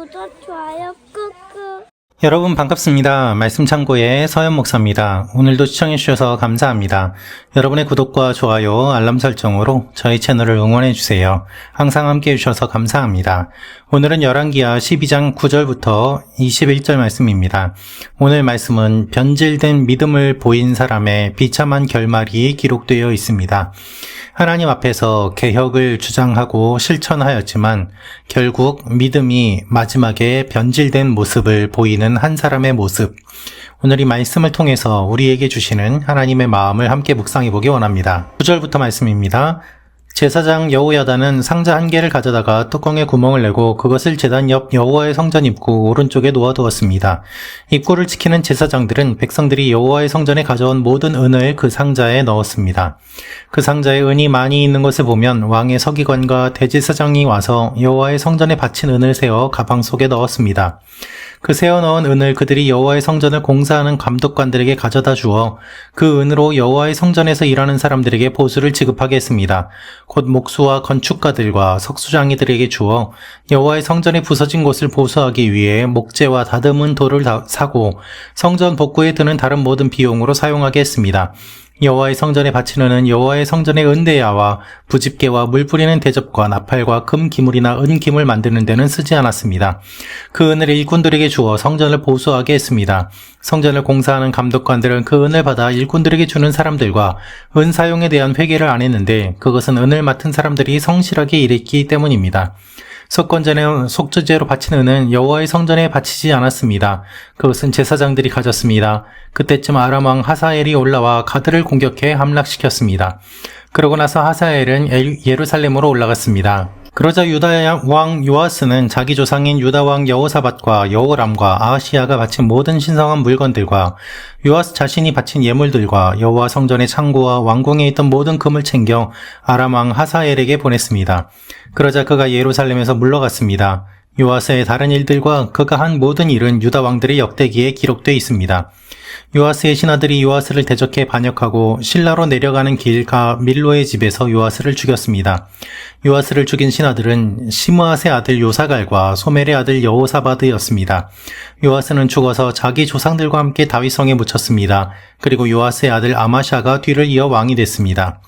구독, 좋아요 꾹꾹. 여러분 반갑습니다. 말씀 창고의 서현 목사입니다. 오늘도 시청해 주셔서 감사합니다. 여러분의 구독과 좋아요, 알람 설정으로 저희 채널을 응원해 주세요. 항상 함께 해주셔서 감사합니다. 오늘은 열왕기하 12장 9절부터 21절 말씀입니다. 오늘 말씀은 변질된 믿음을 보인 사람의 비참한 결말이 기록되어 있습니다. 하나님 앞에서 개혁을 주장하고 실천하였지만 결국 믿음이 마지막에 변질된 모습을 보이는 한 사람의 모습. 오늘 이 말씀을 통해서 우리에게 주시는 하나님의 마음을 함께 묵상해 보기 원합니다. 9절부터 말씀입니다. 제사장 여호야다는 상자 한 개를 가져다가 뚜껑에 구멍을 내고 그것을 제단 옆 여호와의 성전 입구 오른쪽에 놓아두었습니다. 입구를 지키는 제사장들은 백성들이 여호와의 성전에 가져온 모든 은을 그 상자에 넣었습니다. 그 상자에 은이 많이 있는 것을 보면 왕의 서기관과 대제사장이 와서 여호와의 성전에 바친 은을 세어 가방 속에 넣었습니다. 그 세어 넣은 은을 그들이 여호와의 성전을 공사하는 감독관들에게 가져다 주어 그 은으로 여호와의 성전에서 일하는 사람들에게 보수를 지급하게 했습니다. 곧 목수와 건축가들과 석수장이들에게 주어 여호와의 성전의 부서진 곳을 보수하기 위해 목재와 다듬은 돌을 사고 성전 복구에 드는 다른 모든 비용으로 사용하게 했습니다. 여호와의 성전에 바치는 은은 여호와의 성전의 은대야와 부집개와 물 뿌리는 대접과 나팔과 금 기물이나 은 기물 만드는 데는 쓰지 않았습니다. 그 은을 일꾼들에게 주어 성전을 보수하게 했습니다. 성전을 공사하는 감독관들은 그 은을 받아 일꾼들에게 주는 사람들과 은 사용에 대한 회개를 안 했는데 그것은 은을 맡은 사람들이 성실하게 일했기 때문입니다. 속건전에 속죄제로 바친 은은 여호와의 성전에 바치지 않았습니다. 그것은 제사장들이 가졌습니다. 그때쯤 아람 왕 하사엘이 올라와 가드를 공격해 함락시켰습니다. 그러고 나서 하사엘은 예루살렘으로 올라갔습니다. 그러자 유다 왕 요아스는 자기 조상인 유다 왕 여호사밧과 여호람과 아하시야가 바친 모든 신성한 물건들과 요아스 자신이 바친 예물들과 여호와 성전의 창고와 왕궁에 있던 모든 금을 챙겨 아람 왕 하사엘에게 보냈습니다. 그러자 그가 예루살렘에서 물러갔습니다. 요아스의 다른 일들과 그가 한 모든 일은 유다 왕들의 역대기에 기록되어 있습니다. 요아스의 신하들이 요아스를 대적해 반역하고 실라로 내려가는 길 가 밀로의 집에서 요아스를 죽였습니다. 요아스를 죽인 신하들은 시므앗의 아들 요사갈과 소멜의 아들 여호사바드였습니다. 요아스는 죽어서 자기 조상들과 함께 다윗성에 묻혔습니다. 그리고 요아스의 아들 아마샤가 뒤를 이어 왕이 됐습니다.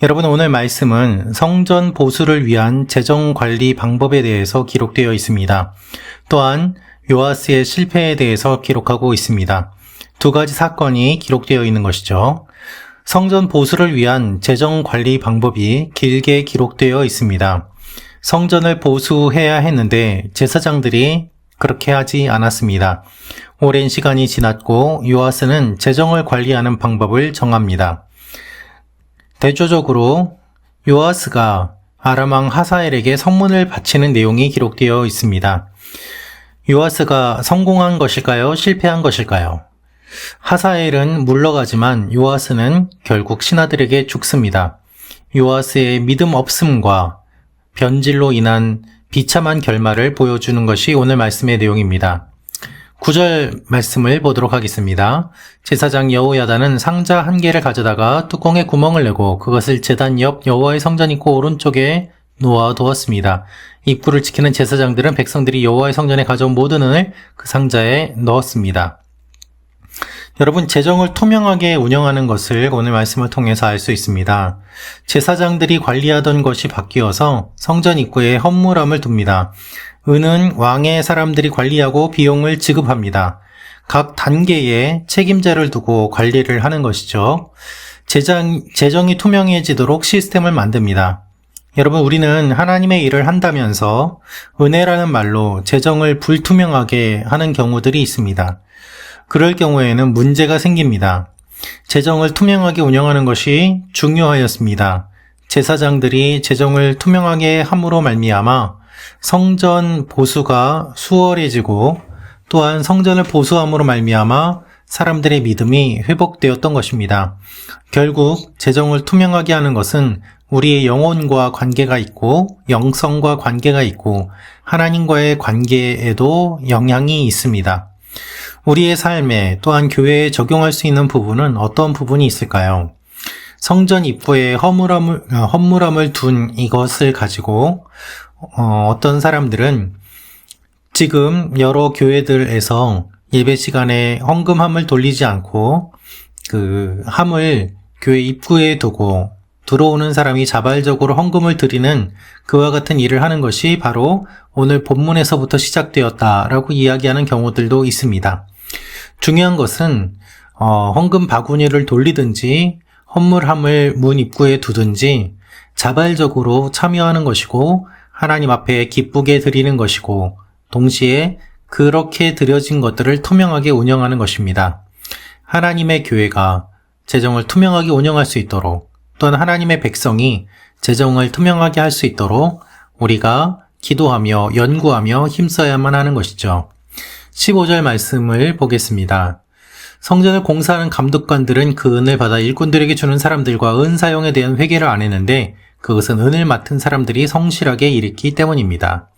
여러분, 오늘 말씀은 성전 보수를 위한 재정 관리 방법에 대해서 기록되어 있습니다. 또한 요아스의 실패에 대해서 기록하고 있습니다. 두 가지 사건이 기록되어 있는 것이죠. 성전 보수를 위한 재정 관리 방법이 길게 기록되어 있습니다. 성전을 보수해야 했는데 제사장들이 그렇게 하지 않았습니다. 오랜 시간이 지났고 요아스는 재정을 관리하는 방법을 정합니다. 대조적으로 요아스가 아람 왕 하사엘에게 성문을 바치는 내용이 기록되어 있습니다. 요아스가 성공한 것일까요? 실패한 것일까요? 하사엘은 물러가지만 요아스는 결국 신하들에게 죽습니다. 요아스의 믿음 없음과 변질로 인한 비참한 결말을 보여주는 것이 오늘 말씀의 내용입니다. 9절 말씀을 보도록 하겠습니다. 제사장 여호야다는 상자 한 개를 가져다가 뚜껑에 구멍을 내고 그것을 제단 옆 여호와의 성전 입구 오른쪽에 놓아두었습니다. 입구를 지키는 제사장들은 백성들이 여호와의 성전에 가져온 모든 은을 그 상자에 넣었습니다. 여러분, 재정을 투명하게 운영하는 것을 오늘 말씀을 통해서 알 수 있습니다. 제사장들이 관리하던 것이 바뀌어서 성전 입구에 헌물함을 둡니다. 은은 왕의 사람들이 관리하고 비용을 지급합니다. 각 단계에 책임자를 두고 관리를 하는 것이죠. 재정이 투명해지도록 시스템을 만듭니다. 여러분, 우리는 하나님의 일을 한다면서 은혜라는 말로 재정을 불투명하게 하는 경우들이 있습니다. 그럴 경우에는 문제가 생깁니다. 재정을 투명하게 운영하는 것이 중요하였습니다. 제사장들이 재정을 투명하게 함으로 말미암아 성전 보수가 수월해지고 또한 성전을 보수함으로 말미암아 사람들의 믿음이 회복되었던 것입니다. 결국 재정을 투명하게 하는 것은 우리의 영혼과 관계가 있고 영성과 관계가 있고 하나님과의 관계에도 영향이 있습니다. 우리의 삶에 또한 교회에 적용할 수 있는 부분은 어떤 부분이 있을까요? 성전 입구에 헌물함을 둔 이것을 가지고 어떤 사람들은 지금 여러 교회들에서 예배 시간에 헌금함을 돌리지 않고 그 함을 교회 입구에 두고 들어오는 사람이 자발적으로 헌금을 드리는 그와 같은 일을 하는 것이 바로 오늘 본문에서부터 시작되었다라고 이야기하는 경우들도 있습니다. 중요한 것은 헌금 바구니를 돌리든지 헌물함을 문 입구에 두든지 자발적으로 참여하는 것이고 하나님 앞에 기쁘게 드리는 것이고 동시에 그렇게 드려진 것들을 투명하게 운영하는 것입니다. 하나님의 교회가 재정을 투명하게 운영할 수 있도록 또한 하나님의 백성이 재정을 투명하게 할 수 있도록 우리가 기도하며 연구하며 힘써야만 하는 것이죠. 15절 말씀을 보겠습니다. 성전을 공사하는 감독관들은 그 은을 받아 일꾼들에게 주는 사람들과 은 사용에 대한 회개를 안 했는데 그것은 은을 맡은 사람들이 성실하게 일했기 때문입니다.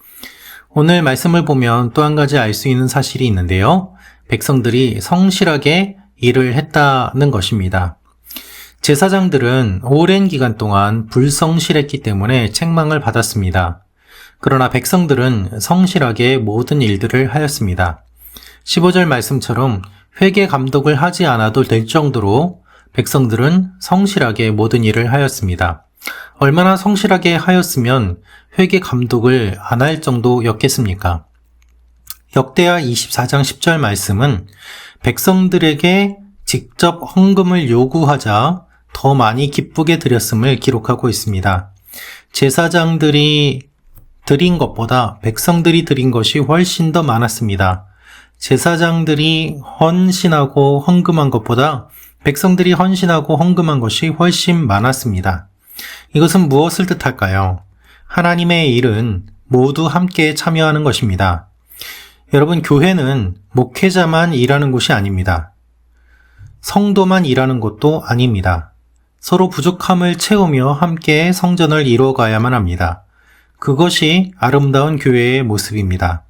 오늘 말씀을 보면 또 한 가지 알 수 있는 사실이 있는데요. 백성들이 성실하게 일을 했다는 것입니다. 제사장들은 오랜 기간 동안 불성실했기 때문에 책망을 받았습니다. 그러나 백성들은 성실하게 모든 일들을 하였습니다. 15절 말씀처럼 회개 감독을 하지 않아도 될 정도로 백성들은 성실하게 모든 일을 하였습니다. 얼마나 성실하게 하였으면 회개 감독을 안 할 정도였겠습니까? 역대하 24장 10절 말씀은 백성들에게 직접 헌금을 요구하자 더 많이 기쁘게 드렸음을 기록하고 있습니다. 제사장들이 드린 것보다 백성들이 드린 것이 훨씬 더 많았습니다. 제사장들이 헌신하고 헌금한 것보다 백성들이 헌신하고 헌금한 것이 훨씬 많았습니다. 이것은 무엇을 뜻할까요? 하나님의 일은 모두 함께 참여하는 것입니다. 여러분, 교회는 목회자만 일하는 곳이 아닙니다. 성도만 일하는 곳도 아닙니다. 서로 부족함을 채우며 함께 성전을 이루어가야만 합니다. 그것이 아름다운 교회의 모습입니다.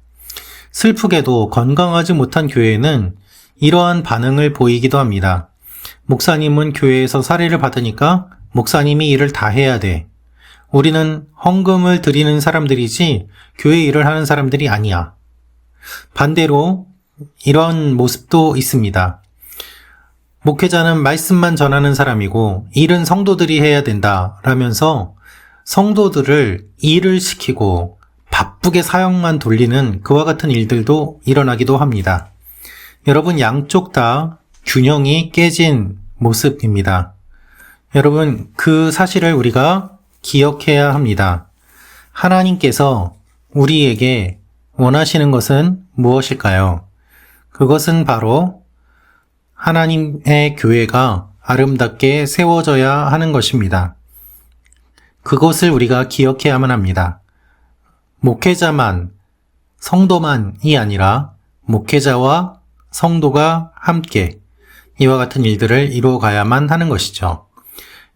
슬프게도 건강하지 못한 교회는 이러한 반응을 보이기도 합니다. 목사님은 교회에서 사례를 받으니까 목사님이 일을 다 해야 돼. 우리는 헌금을 드리는 사람들이지 교회 일을 하는 사람들이 아니야. 반대로 이런 모습도 있습니다. 목회자는 말씀만 전하는 사람이고 일은 성도들이 해야 된다라면서 성도들을 일을 시키고 바쁘게 사역만 돌리는 그와 같은 일들도 일어나기도 합니다. 여러분, 양쪽 다 균형이 깨진 모습입니다. 여러분, 그 사실을 우리가 기억해야 합니다. 하나님께서 우리에게 원하시는 것은 무엇일까요? 그것은 바로 하나님의 교회가 아름답게 세워져야 하는 것입니다. 그것을 우리가 기억해야만 합니다. 목회자만, 성도만이 아니라 목회자와 성도가 함께 이와 같은 일들을 이루어 가야만 하는 것이죠.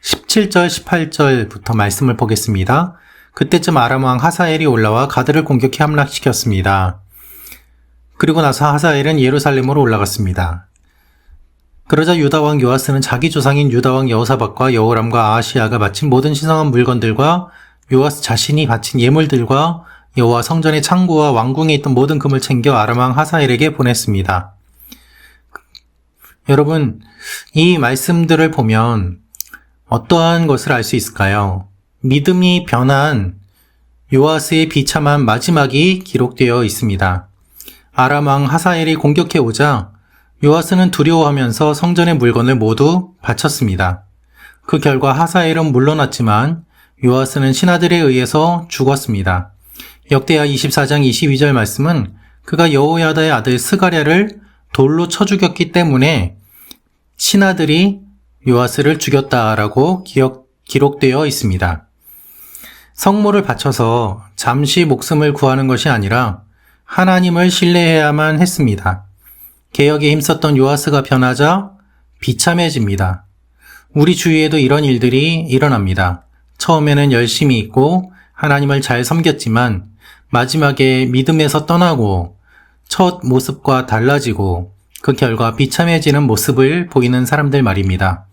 17절, 18절부터 말씀을 보겠습니다. 그때쯤 아람 왕 하사엘이 올라와 가드를 공격해 함락시켰습니다. 그리고 나서 하사엘은 예루살렘으로 올라갔습니다. 그러자 유다 왕 요아스는 자기 조상인 유다 왕 여호사밧과 여호람과 아하시야가 바친 모든 신성한 물건들과 요아스 자신이 바친 예물들과 여호와 성전의 창고와 왕궁에 있던 모든 금을 챙겨 아람 왕 하사엘에게 보냈습니다. 여러분, 이 말씀들을 보면 어떠한 것을 알 수 있을까요? 믿음이 변한 요아스의 비참한 마지막이 기록되어 있습니다. 아람 왕 하사엘이 공격해 오자 요아스는 두려워하면서 성전의 물건을 모두 바쳤습니다. 그 결과 하사엘은 물러났지만 요아스는 신하들에 의해서 죽었습니다. 역대하 24장 22절 말씀은 그가 여호야다의 아들 스가랴를 돌로 쳐 죽였기 때문에 신하들이 요아스를 죽였다라고 기록되어 있습니다. 성물을 바쳐서 잠시 목숨을 구하는 것이 아니라 하나님을 신뢰해야만 했습니다. 개혁에 힘썼던 요아스가 변하자 비참해집니다. 우리 주위에도 이런 일들이 일어납니다. 처음에는 열심히 있고 하나님을 잘 섬겼지만 마지막에 믿음에서 떠나고 첫 모습과 달라지고 그 결과 비참해지는 모습을 보이는 사람들 말입니다.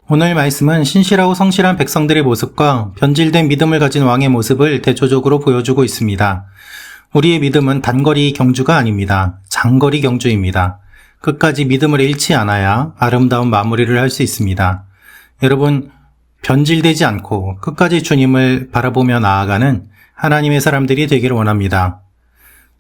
오늘 말씀은 신실하고 성실한 백성들의 모습과 변질된 믿음을 가진 왕의 모습을 대조적으로 보여주고 있습니다. 우리의 믿음은 단거리 경주가 아닙니다. 장거리 경주입니다. 끝까지 믿음을 잃지 않아야 아름다운 마무리를 할 수 있습니다. 여러분, 변질되지 않고 끝까지 주님을 바라보며 나아가는 하나님의 사람들이 되기를 원합니다.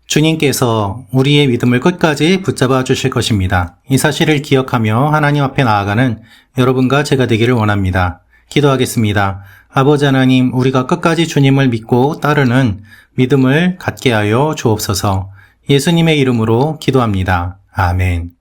주님께서 우리의 믿음을 끝까지 붙잡아 주실 것입니다. 이 사실을 기억하며 하나님 앞에 나아가는 여러분과 제가 되기를 원합니다. 기도하겠습니다. 아버지 하나님, 우리가 끝까지 주님을 믿고 따르는 믿음을 갖게 하여 주옵소서. 예수님의 이름으로 기도합니다. 아멘.